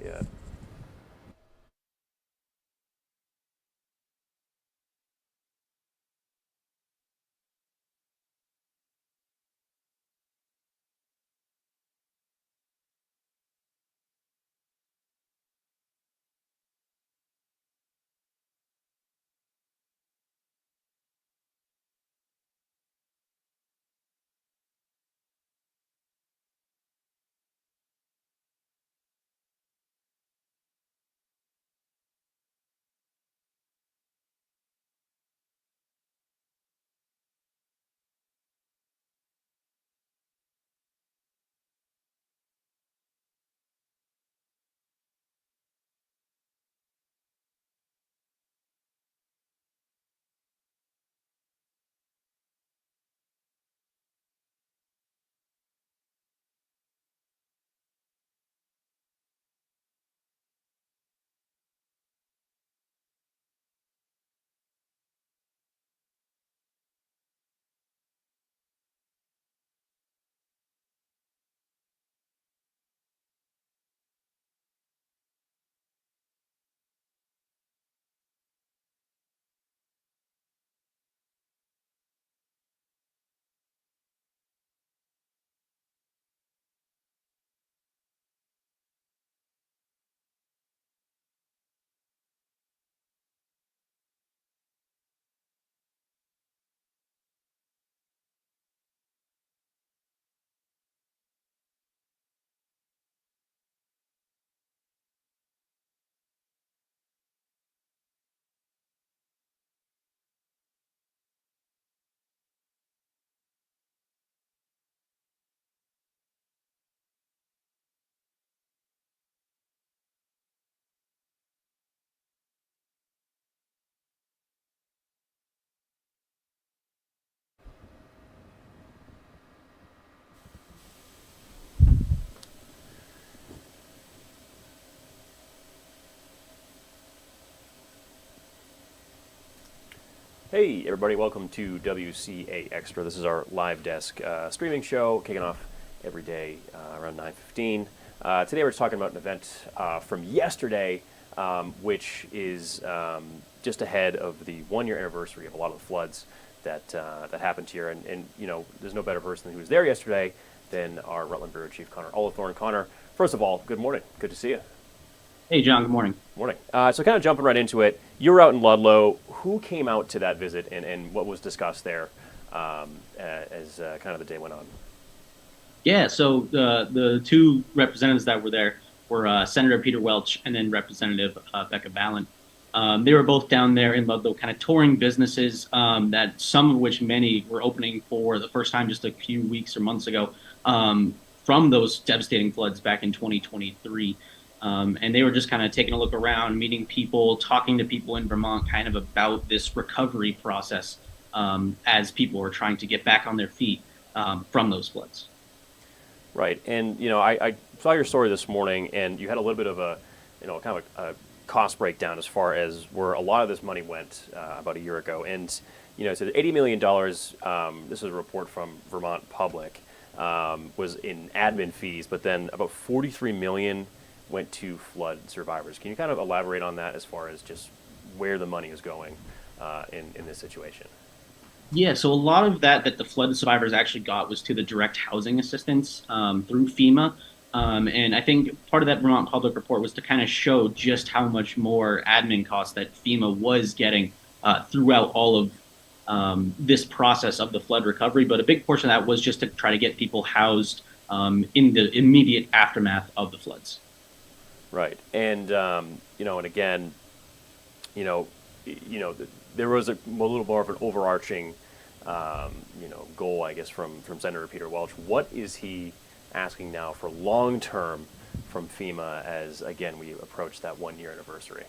good. Hey everybody, welcome to WCAX Extra. This is our live desk streaming show, kicking off every day around 9:15. Today we're talking about an event from yesterday, which is just ahead of the one-year anniversary of a lot of the floods that happened here. And you know, there's no better person who was there yesterday than our Rutland Bureau Chief Connor Olathorn. Connor, first of all, good morning. Good to see you. Hey, John, good morning. Morning. So kind of jumping right into it, you were out in Ludlow. Who came out to that visit and what was discussed there as kind of the day went on? Yeah, so the two representatives that were there were Senator Peter Welch and then Representative Becca Balint. They were both down there in Ludlow kind of touring businesses that some of which many were opening for the first time just a few weeks or months ago from those devastating floods back in 2023. And they were just kind of taking a look around, meeting people, talking to people in Vermont kind of about this recovery process as people were trying to get back on their feet from those floods. Right. And, you know, I saw your story this morning and you had a little bit of a, you know, kind of a cost breakdown as far as where a lot of this money went about a year ago. And, you know, so the $80 million, this is a report from Vermont Public, was in admin fees, but then about $43 million went to flood survivors. Can you kind of elaborate on that as far as just where the money is going in this situation? Yeah, so a lot of that the flood survivors actually got was to the direct housing assistance through FEMA. And I think part of that Vermont Public report was to kind of show just how much more admin costs that FEMA was getting throughout all of this process of the flood recovery. But a big portion of that was just to try to get people housed in the immediate aftermath of the floods. Right. And, you know, and again, you know, there was a little more of an overarching, you know, goal, I guess, from Senator Peter Welch. What is he asking now for long-term from FEMA as, again, we approach that one-year anniversary?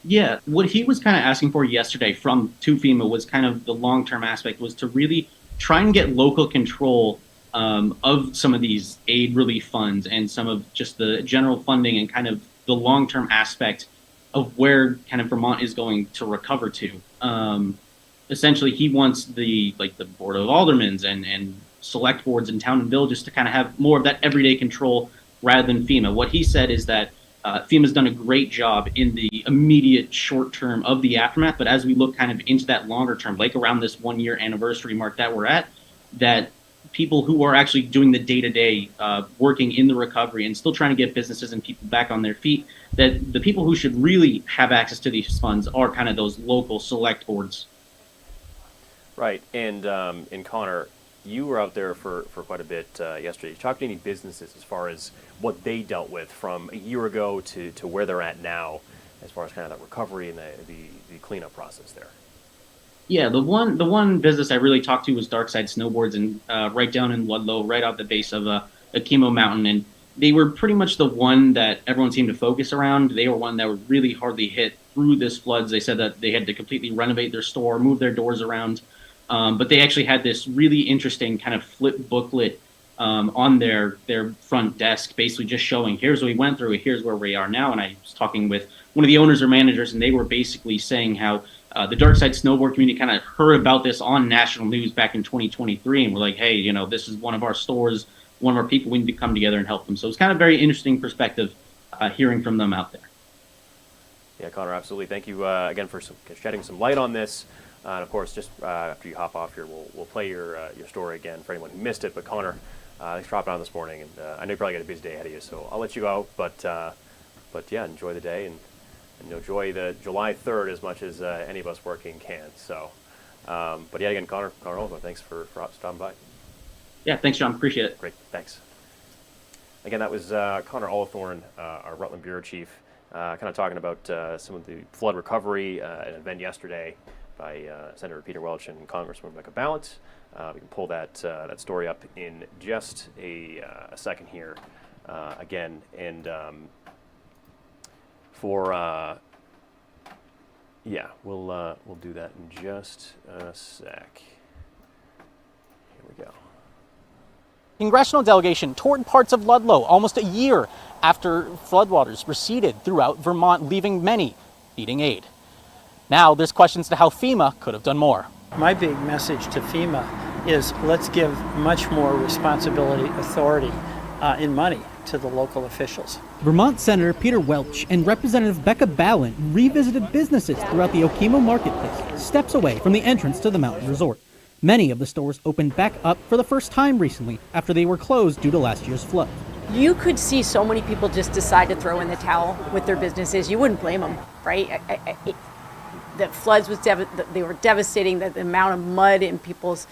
Yeah, what he was kind of asking for yesterday to FEMA was kind of the long-term aspect was to really try and get local control of some of these aid relief funds and some of just the general funding and kind of the long-term aspect of where kind of Vermont is going to recover to. Essentially, he wants the Board of Aldermans and select boards in town and villages to kind of have more of that everyday control rather than FEMA. What he said is that FEMA's done a great job in the immediate short term of the aftermath, but as we look kind of into that longer term, like around this 1 year anniversary mark that we're at, that people who are actually doing the day-to-day working in the recovery and still trying to get businesses and people back on their feet, that the people who should really have access to these funds are kind of those local select boards. Right, and Connor, you were out there for quite a bit yesterday. You talked to any businesses as far as what they dealt with from a year ago to where they're at now, as far as kind of that recovery and the cleanup process there. Yeah, the one business I really talked to was Darkside Snowboards, and right down in Ludlow, right out the base of Akimo Mountain, and they were pretty much the one that everyone seemed to focus around. They were one that were really hardly hit through this floods. They said that they had to completely renovate their store, move their doors around, but they actually had this really interesting kind of flip booklet on their front desk, basically just showing, here's what we went through, here's where we are now. And I was talking with one of the owners or managers, and they were basically saying how the Darkside Snowboard community kind of heard about this on national news back in 2023, and we're like, hey, this is one of our stores, one of our people, we need to come together and help them. So it's kind of very interesting perspective hearing from them out there. Yeah, Connor, absolutely. Thank you again for shedding some light on this. And of course, just after you hop off here, we'll play your story again for anyone who missed it. But Connor, thanks for hopping on this morning, and I know you probably got a busy day ahead of you, so I'll let you go. But yeah, enjoy the day and enjoy the July 3rd as much as any of us working can. So, but yeah, again, Connor Oliver, thanks for stopping by. Yeah, thanks, John. Appreciate it. Great, thanks. Again, that was Connor Olathorn, our Rutland Bureau Chief, kind of talking about some of the flood recovery at an event yesterday by Senator Peter Welch and Congresswoman Becca Balint. We can pull that story up in just a second here again. And yeah, we'll do that in just a sec. Here we go. Congressional delegation toured parts of Ludlow almost a year after floodwaters receded throughout Vermont, leaving many needing aid. Now there's questions to how FEMA could have done more. My big message to FEMA is let's give much more responsibility, authority, and money to the local officials. Vermont Senator Peter Welch and Representative Becca Balint revisited businesses throughout the Okemo Marketplace, steps away from the entrance to the mountain resort. Many of the stores opened back up for the first time recently after they were closed due to last year's flood. You could see so many people just decide to throw in the towel with their businesses. You wouldn't blame them, right? The floods they were devastating. The amount of mud in people's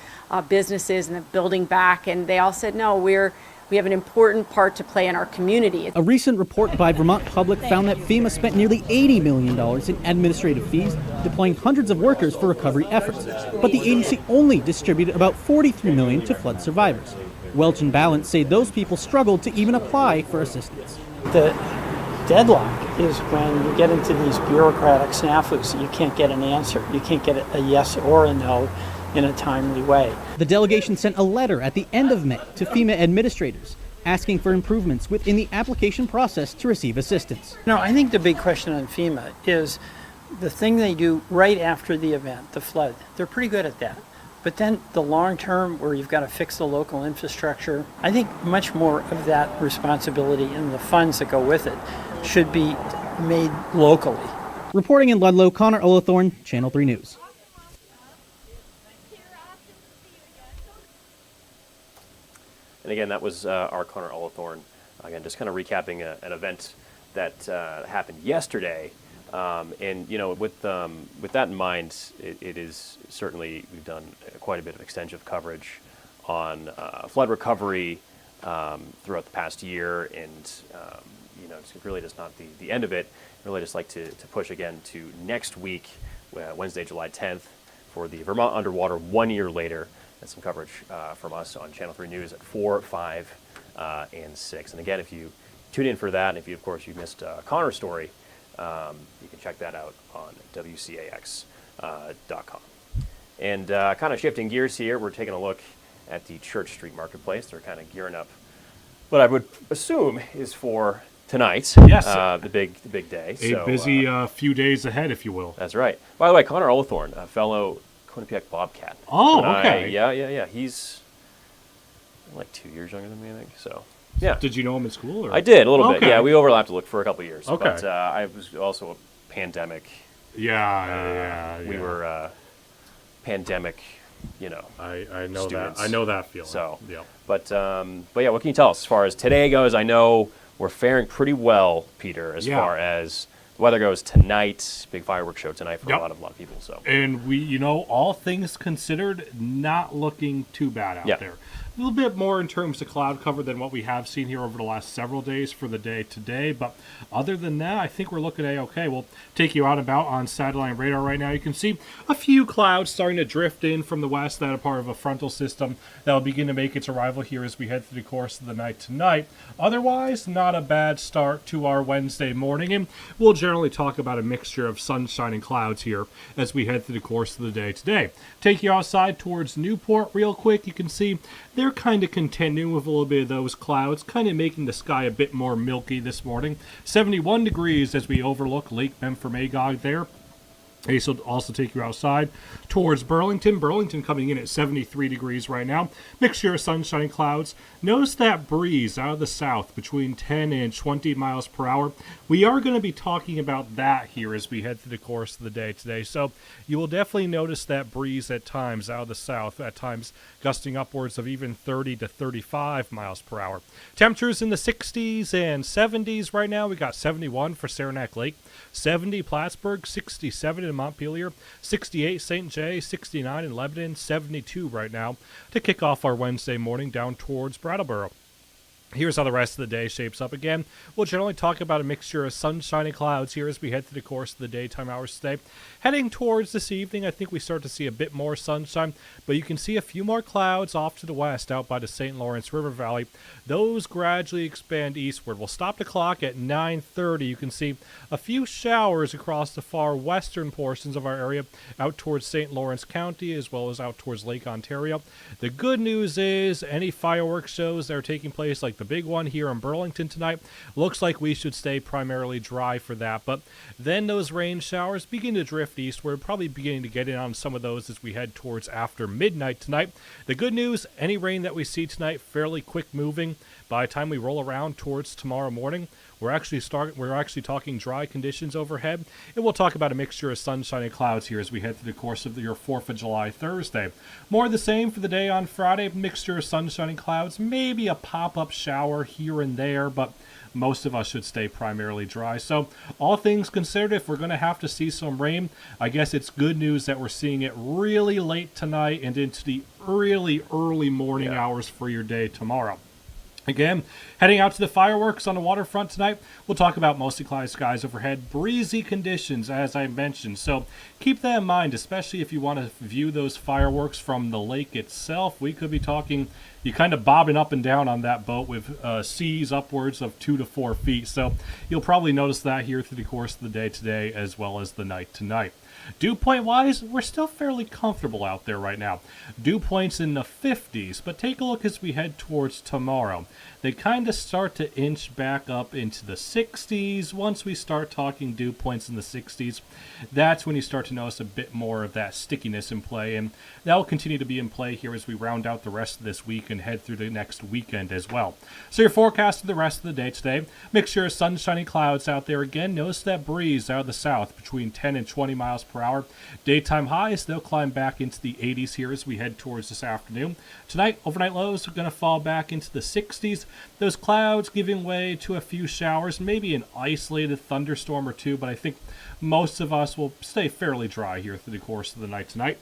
businesses and the building back, and they all said, no, we have an important part to play in our community. A recent report by Vermont Public found that FEMA spent nearly $80 million in administrative fees, deploying hundreds of workers for recovery efforts. But the agency only distributed about $43 million to flood survivors. Welch and Balint say those people struggled to even apply for assistance. The deadlock is when you get into these bureaucratic snafus. You can't get an answer. You can't get a yes or a no in a timely way. The delegation sent a letter at the end of May to FEMA administrators asking for improvements within the application process to receive assistance. I think the big question on FEMA is the thing they do right after the event, the flood. They're pretty good at that. But then the long term, where you've got to fix the local infrastructure, I think much more of that responsibility and the funds that go with it should be made locally. Reporting in Ludlow, Connor Olathorn, Channel 3 News. And again, that was our Connor Olathorn. Again, just kind of recapping an event that happened yesterday. And with that in mind, it is certainly, we've done quite a bit of extensive coverage on flood recovery throughout the past year, and it's really just not the end of it. Really just like to push again to next week, Wednesday, July 10th, for the Vermont Underwater 1 year later. And some coverage from us on Channel 3 News at 4, 5, and 6. And again, if you tune in for that, and if you missed Connor's story, you can check that out on WCAX.com. And kind of shifting gears here, we're taking a look at the Church Street Marketplace. They're kind of gearing up what I would assume is for tonight. Yes. The big day. A busy few days ahead, if you will. That's right. By the way, Connor Olathorn, a fellow Quinnipiac Bobcat. Oh, okay. Yeah. He's like 2 years younger than me, I think. So Yeah. Did you know him in school? Or? I did a little bit. Okay. Yeah, we overlapped for a couple of years. Okay. But I was also a pandemic. Yeah. We were pandemic, I know students. that. I know that feeling. So, yeah. But yeah, what can you tell us as far as today goes? I know we're faring pretty well, Peter, as Yeah. far as the weather goes tonight. Big fireworks show tonight for Yep. a lot of people. So, And we, all things considered, not looking too bad out Yeah. there. A little bit more in terms of cloud cover than what we have seen here over the last several days for the day today. But other than that, I think we're looking A-okay. We'll take you out and about on satellite radar right now. You can see a few clouds starting to drift in from the west that are part of a frontal system that will begin to make its arrival here as we head through the course of the night tonight. Otherwise, not a bad start to our Wednesday morning. And we'll generally talk about a mixture of sunshine and clouds here as we head through the course of the day today. Take you outside towards Newport real quick. You can see they're kind of contending with a little bit of those clouds, kind of making the sky a bit more milky this morning. 71 degrees as we overlook Lake Memphremagog there. This will also take you outside towards Burlington. Burlington coming in at 73 degrees right now. Mixture of sunshine and clouds. Notice that breeze out of the south between 10 and 20 miles per hour. We are going to be talking about that here as we head through the course of the day today. So you will definitely notice that breeze at times out of the south, at times gusting upwards of even 30 to 35 miles per hour. Temperatures in the 60s and 70s right now. We got 71 for Saranac Lake, 70 Plattsburgh, 67 in Montpelier, 68 St. Jay, 69 in Lebanon, 72 right now to kick off our Wednesday morning down towards Brattleboro. Here's how the rest of the day shapes up again. We'll generally talk about a mixture of sunshine and clouds here as we head through the course of the daytime hours today. Heading towards this evening, I think we start to see a bit more sunshine, but you can see a few more clouds off to the west out by the St. Lawrence River Valley. Those gradually expand eastward. We'll stop the clock at 9:30. You can see a few showers across the far western portions of our area out towards St. Lawrence County as well as out towards Lake Ontario. The good news is any fireworks shows that are taking place, like the big one here in Burlington tonight, looks like we should stay primarily dry for that. But then those rain showers begin to drift eastward, probably beginning to get in on some of those as we head towards after midnight tonight. The good news, any rain that we see tonight, fairly quick moving. By the time we roll around towards tomorrow morning, we're actually talking dry conditions overhead, and we'll talk about a mixture of sunshine and clouds here as we head through the course of your 4th of July Thursday. More of the same for the day on Friday, mixture of sunshine and clouds, maybe a pop-up shower here and there, but most of us should stay primarily dry. So all things considered, if we're going to have to see some rain, I guess it's good news that we're seeing it really late tonight and into the really early morning hours for your day tomorrow. Again, heading out to the fireworks on the waterfront tonight, we'll talk about mostly cloudy skies overhead, breezy conditions, as I mentioned. So keep that in mind, especially if you want to view those fireworks from the lake itself. We could be talking, you kind of bobbing up and down on that boat with seas upwards of 2 to 4 feet. So you'll probably notice that here through the course of the day today as well as the night tonight. Dew point wise, we're still fairly comfortable out there right now. Dew points in the 50s, but take a look as we head towards tomorrow. They kind of start to inch back up into the 60s. Once we start talking dew points in the 60s, that's when you start to notice a bit more of that stickiness in play, and that will continue to be in play here as we round out the rest of this week and head through the next weekend as well. So your forecast for the rest of the day today, mixture of sunshiny clouds out there again. Notice that breeze out of the south between 10 and 20 miles per hour. Daytime highs, they'll climb back into the 80s here as we head towards this afternoon. Tonight, overnight lows are going to fall back into the 60s. Those clouds giving way to a few showers, maybe an isolated thunderstorm or two, but I think most of us will stay fairly dry here through the course of the night tonight.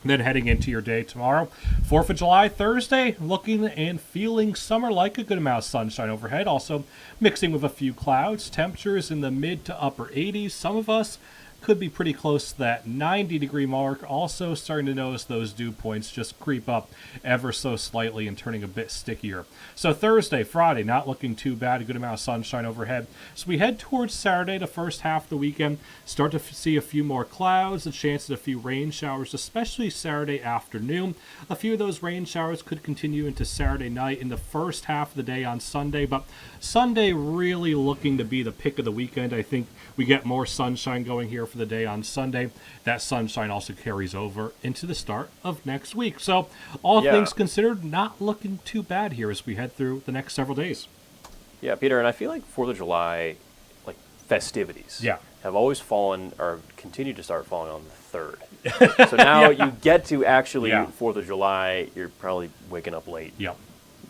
Then heading into your day tomorrow, 4th of July, Thursday, looking and feeling summer-like, a good amount of sunshine overhead, also mixing with a few clouds. Temperatures in the mid to upper 80s. Some of us could be pretty close to that 90-degree mark. Also starting to notice those dew points just creep up ever so slightly and turning a bit stickier. So Thursday, Friday, not looking too bad. A good amount of sunshine overhead. So we head towards Saturday, the first half of the weekend. Start to see a few more clouds, a chance at a few rain showers, especially Saturday afternoon. A few of those rain showers could continue into Saturday night in the first half of the day on Sunday, but Sunday really looking to be the pick of the weekend. I think we get more sunshine going here for the day on Sunday. That sunshine also carries over into the start of next week. So all Yeah. things considered, not looking too bad here as we head through the next several days. Yeah, Peter, and I feel like 4th of July, like festivities, Yeah. have always fallen or continue to start falling on the 3rd. So now you get to actually Yeah. 4th of July, you're probably waking up late. Yep.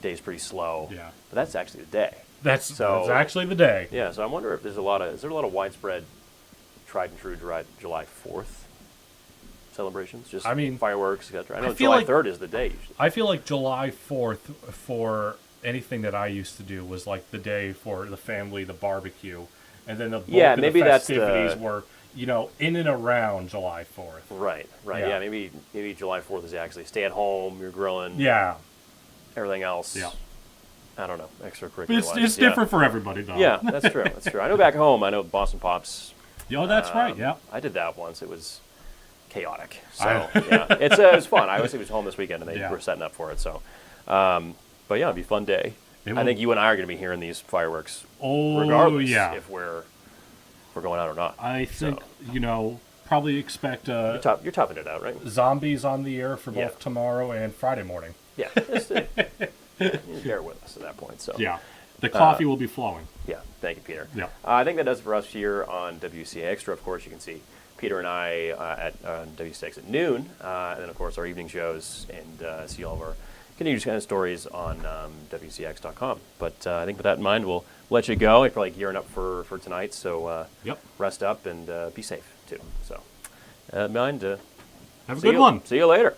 Day's pretty slow. Yeah. But that's actually the day. That's So- actually the day. Yeah, so I wonder if is there a lot of widespread tried and true July 4th celebrations? Just I mean, fireworks, etc. I know I feel July like- 3rd is the day usually. I feel like July 4th for anything that I used to do was like the day for the family, the barbecue, and then the bulk Yeah, of maybe the that's festivities the- were, in and around July 4th. Right. Yeah. Yeah, maybe July 4th is actually stay at home, you're grilling, Yeah, everything else. Yeah. I don't know, extracurricular. it's wise, different for everybody though. Yeah, that's true. That's true. I know back home, I know Boston Pops. Oh, that's right. Yeah. I did that once. It was chaotic. So I- yeah, it was fun. I was home this weekend, and they Yeah. were setting up for it. So, but yeah, it'd be a fun day. It I will- think you and I are going to be hearing these fireworks Oh, regardless yeah. if we're going out or not. I think So, probably expect you're toughing it out, right? zombies on the air for both Yeah. tomorrow and Friday morning. Yeah, just, bear with us at that point. So Yeah, the coffee will be flowing. yeah, thank you, Peter. Yeah. I think that does it for us here on WCAX. Of course, you can see Peter and I at WCAX at noon, and then of course our evening shows, and see all of our continued kind of stories on WCAX.com. But I think with that in mind, we'll let you go. You're probably gearing up for tonight, so Yep. rest up and be safe too. So, in mind, Have a good one. See you later.